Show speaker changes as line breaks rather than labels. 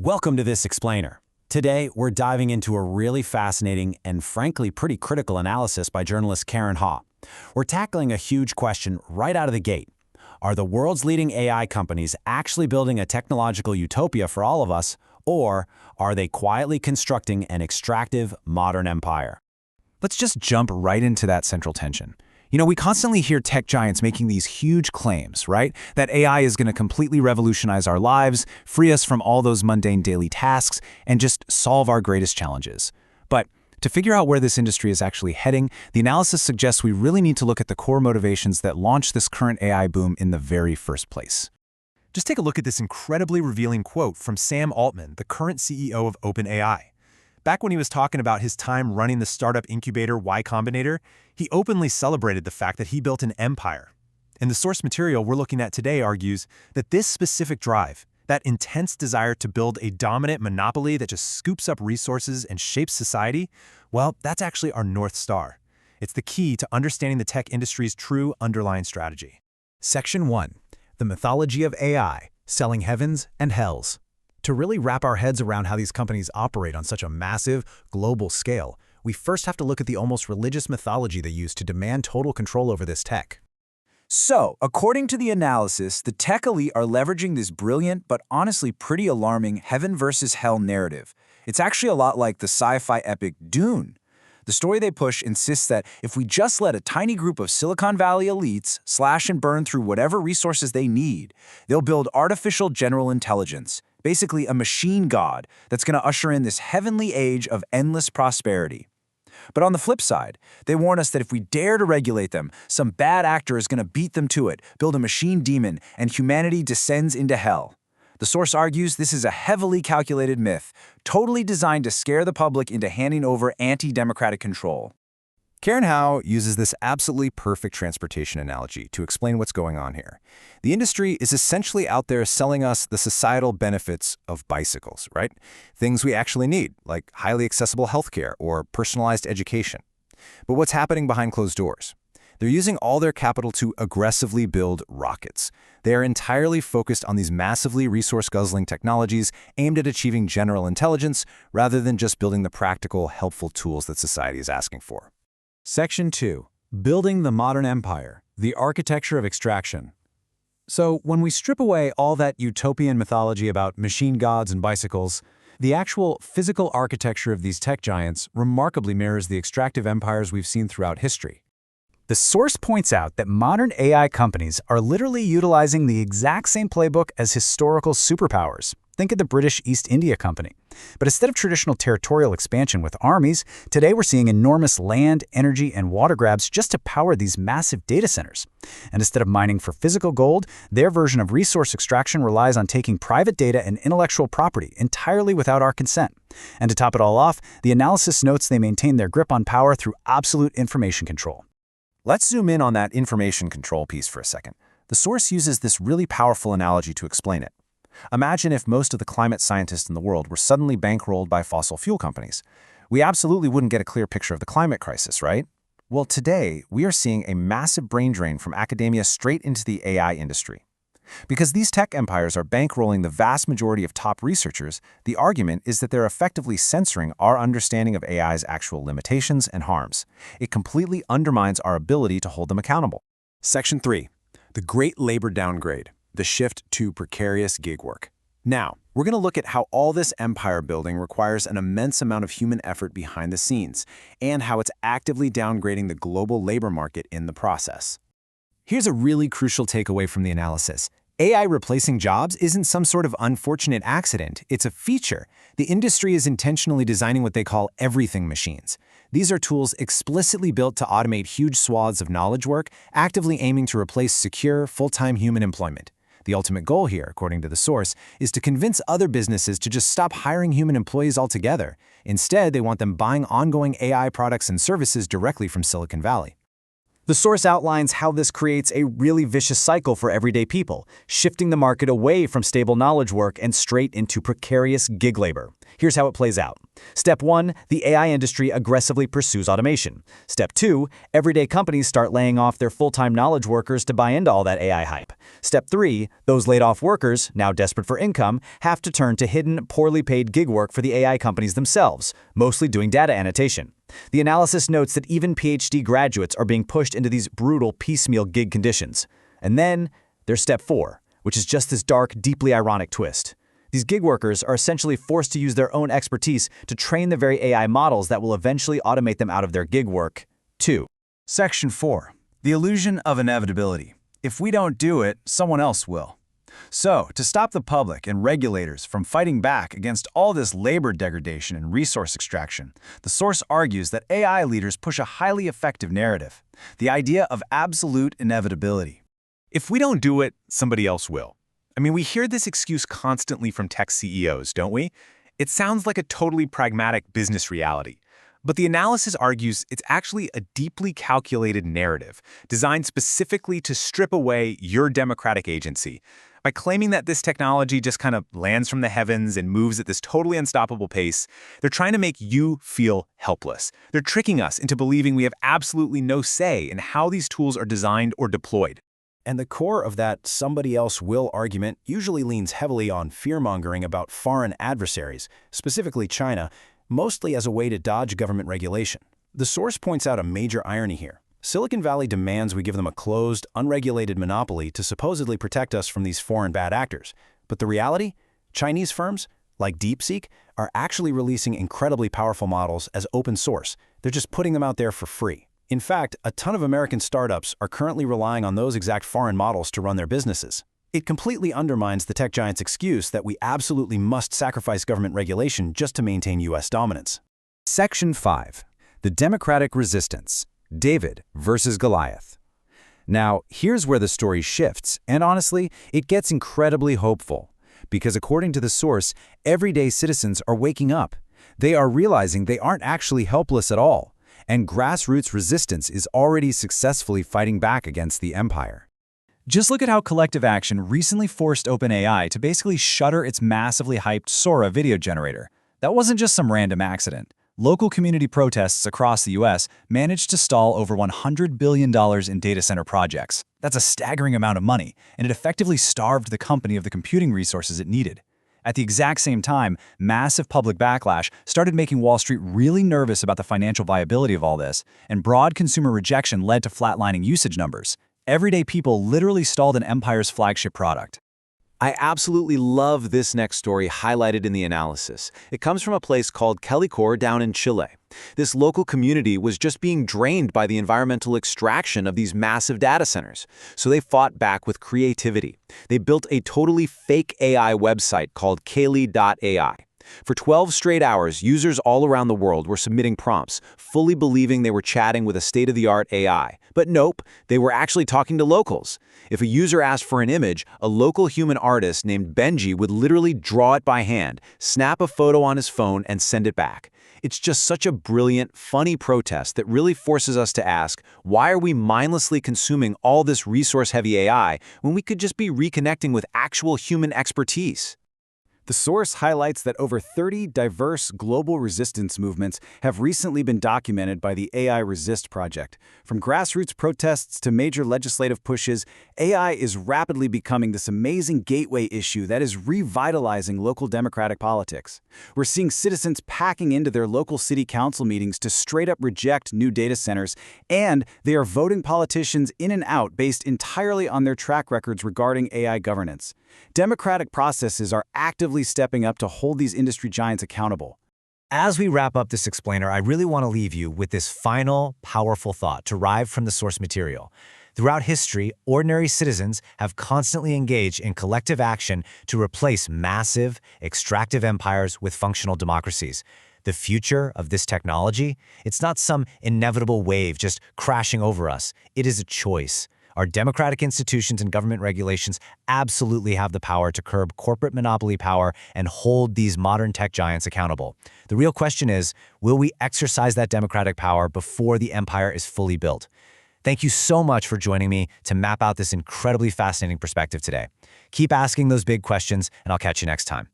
Welcome to This Explainer. Today, we're diving into a really fascinating and frankly pretty critical analysis by journalist Karen Hao. We're tackling a huge question right out of the gate. Are the world's leading AI companies actually building a technological utopia for all of us, or are they quietly constructing an extractive modern empire?
Let's just jump right into that central tension. We constantly hear tech giants making these huge claims, right? That AI is going to completely revolutionize our lives, free us from all those mundane daily tasks, and just solve our greatest challenges. But to figure out where this industry is actually heading, the analysis suggests we really need to look at the core motivations that launched this current AI boom in the very first place.
Just take a look at this incredibly revealing quote from Sam Altman, the current CEO of OpenAI. Back when he was talking about his time running the startup incubator Y Combinator, he openly celebrated the fact that he built an empire. And the source material we're looking at today argues that this specific drive, that intense desire to build a dominant monopoly that just scoops up resources and shapes society, well, that's actually our North Star. It's the key to understanding the tech industry's true underlying strategy.
Section 1. The mythology of AI, selling heavens and hells. To really wrap our heads around how these companies operate on such a massive, global scale, we first have to look at the almost religious mythology they use to demand total control over this tech.
So, according to the analysis, the tech elite are leveraging this brilliant but honestly pretty alarming heaven versus hell narrative. It's actually a lot like the sci-fi epic Dune. The story they push insists that if we just let a tiny group of Silicon Valley elites slash and burn through whatever resources they need, they'll build artificial general intelligence, basically a machine god that's going to usher in this heavenly age of endless prosperity. But on the flip side, they warn us that if we dare to regulate them, some bad actor is going to beat them to it, build a machine demon, and humanity descends into hell. The source argues this is a heavily calculated myth, totally designed to scare the public into handing over anti-democratic control.
Karen Hao uses this absolutely perfect transportation analogy to explain what's going on here. The industry is essentially out there selling us the societal benefits of bicycles, right? Things we actually need, like highly accessible healthcare or personalized education. But what's happening behind closed doors? They're using all their capital to aggressively build rockets. They are entirely focused on these massively resource-guzzling technologies aimed at achieving general intelligence rather than just building the practical, helpful tools that society is asking for.
Section 2. Building the modern empire, the architecture of extraction. So, when we strip away all that utopian mythology about machine gods and bicycles, the actual physical architecture of these tech giants remarkably mirrors the extractive empires we've seen throughout history.
The source points out that modern AI companies are literally utilizing the exact same playbook as historical superpowers. Think of the British East India Company. But instead of traditional territorial expansion with armies, today we're seeing enormous land, energy, and water grabs just to power these massive data centers. And instead of mining for physical gold, their version of resource extraction relies on taking private data and intellectual property entirely without our consent. And to top it all off, the analysis notes they maintain their grip on power through absolute information control.
Let's zoom in on that information control piece for a second. The source uses this really powerful analogy to explain it. Imagine if most of the climate scientists in the world were suddenly bankrolled by fossil fuel companies. We absolutely wouldn't get a clear picture of the climate crisis, right? Well, today, we are seeing a massive brain drain from academia straight into the AI industry. Because these tech empires are bankrolling the vast majority of top researchers, the argument is that they're effectively censoring our understanding of AI's actual limitations and harms. It completely undermines our ability to hold them accountable.
Section 3. The Great Labor Downgrade, the shift to precarious gig work. Now, we're going to look at how all this empire building requires an immense amount of human effort behind the scenes, and how it's actively downgrading the global labor market in the process.
Here's a really crucial takeaway from the analysis. AI replacing jobs isn't some sort of unfortunate accident, it's a feature. The industry is intentionally designing what they call everything machines. These are tools explicitly built to automate huge swaths of knowledge work, actively aiming to replace secure, full-time human employment. The ultimate goal here, according to the source, is to convince other businesses to just stop hiring human employees altogether. Instead, they want them buying ongoing AI products and services directly from Silicon Valley.
The source outlines how this creates a really vicious cycle for everyday people, shifting the market away from stable knowledge work and straight into precarious gig labor. Here's how it plays out. Step 1, the AI industry aggressively pursues automation. Step 2, everyday companies start laying off their full-time knowledge workers to buy into all that AI hype. Step 3, those laid-off workers, now desperate for income, have to turn to hidden, poorly paid gig work for the AI companies themselves, mostly doing data annotation. The analysis notes that even PhD graduates are being pushed into these brutal, piecemeal gig conditions. And then there's Step 4, which is just this dark, deeply ironic twist. These gig workers are essentially forced to use their own expertise to train the very AI models that will eventually automate them out of their gig work, too.
Section 4. The illusion of inevitability. If we don't do it, someone else will. So, to stop the public and regulators from fighting back against all this labor degradation and resource extraction, the source argues that AI leaders push a highly effective narrative, the idea of absolute inevitability.
If we don't do it, somebody else will. I mean, we hear this excuse constantly from tech CEOs, don't we? It sounds like a totally pragmatic business reality. But the analysis argues it's actually a deeply calculated narrative designed specifically to strip away your democratic agency. By claiming that this technology just kind of lands from the heavens and moves at this totally unstoppable pace, they're trying to make you feel helpless. They're tricking us into believing we have absolutely no say in how these tools are designed or deployed.
And the core of that somebody else will argument usually leans heavily on fear-mongering about foreign adversaries, specifically China, mostly as a way to dodge government regulation. The source points out a major irony here. Silicon Valley demands we give them a closed, unregulated monopoly to supposedly protect us from these foreign bad actors. But the reality? Chinese firms, like DeepSeek, are actually releasing incredibly powerful models as open source. They're just putting them out there for free. In fact, a ton of American startups are currently relying on those exact foreign models to run their businesses. It completely undermines the tech giant's excuse that we absolutely must sacrifice government regulation just to maintain U.S. dominance.
Section 5. The Democratic Resistance. David versus Goliath. Now, here's where the story shifts, and honestly, it gets incredibly hopeful. Because according to the source, everyday citizens are waking up. They are realizing they aren't actually helpless at all. And grassroots resistance is already successfully fighting back against the empire.
Just look at how collective action recently forced OpenAI to basically shutter its massively hyped Sora video generator. That wasn't just some random accident. Local community protests across the US managed to stall over $100 billion in data center projects. That's a staggering amount of money, and it effectively starved the company of the computing resources it needed. At the exact same time, massive public backlash started making Wall Street really nervous about the financial viability of all this, and broad consumer rejection led to flatlining usage numbers. Everyday people literally stalled an empire's flagship product.
I absolutely love this next story highlighted in the analysis. It comes from a place called Quellicor down in Chile. This local community was just being drained by the environmental extraction of these massive data centers. So they fought back with creativity. They built a totally fake AI website called Kaylee.ai. For 12 straight hours, users all around the world were submitting prompts, fully believing they were chatting with a state-of-the-art AI. But nope, they were actually talking to locals. If a user asked for an image, a local human artist named Benji would literally draw it by hand, snap a photo on his phone, and send it back. It's just such a brilliant, funny protest that really forces us to ask, why are we mindlessly consuming all this resource-heavy AI when we could just be reconnecting with actual human expertise?
The source highlights that over 30 diverse global resistance movements have recently been documented by the AI Resist Project. From grassroots protests to major legislative pushes, AI is rapidly becoming this amazing gateway issue that is revitalizing local democratic politics. We're seeing citizens packing into their local city council meetings to straight up reject new data centers, and they are voting politicians in and out based entirely on their track records regarding AI governance. Democratic processes are actively stepping up to hold these industry giants accountable.
As we wrap up this explainer, I really want to leave you with this final, powerful thought derived from the source material. Throughout history, ordinary citizens have constantly engaged in collective action to replace massive, extractive empires with functional democracies. The future of this technology, it's not some inevitable wave just crashing over us. It is a choice. Our democratic institutions and government regulations absolutely have the power to curb corporate monopoly power and hold these modern tech giants accountable. The real question is, will we exercise that democratic power before the empire is fully built? Thank you so much for joining me to map out this incredibly fascinating perspective today. Keep asking those big questions, and I'll catch you next time.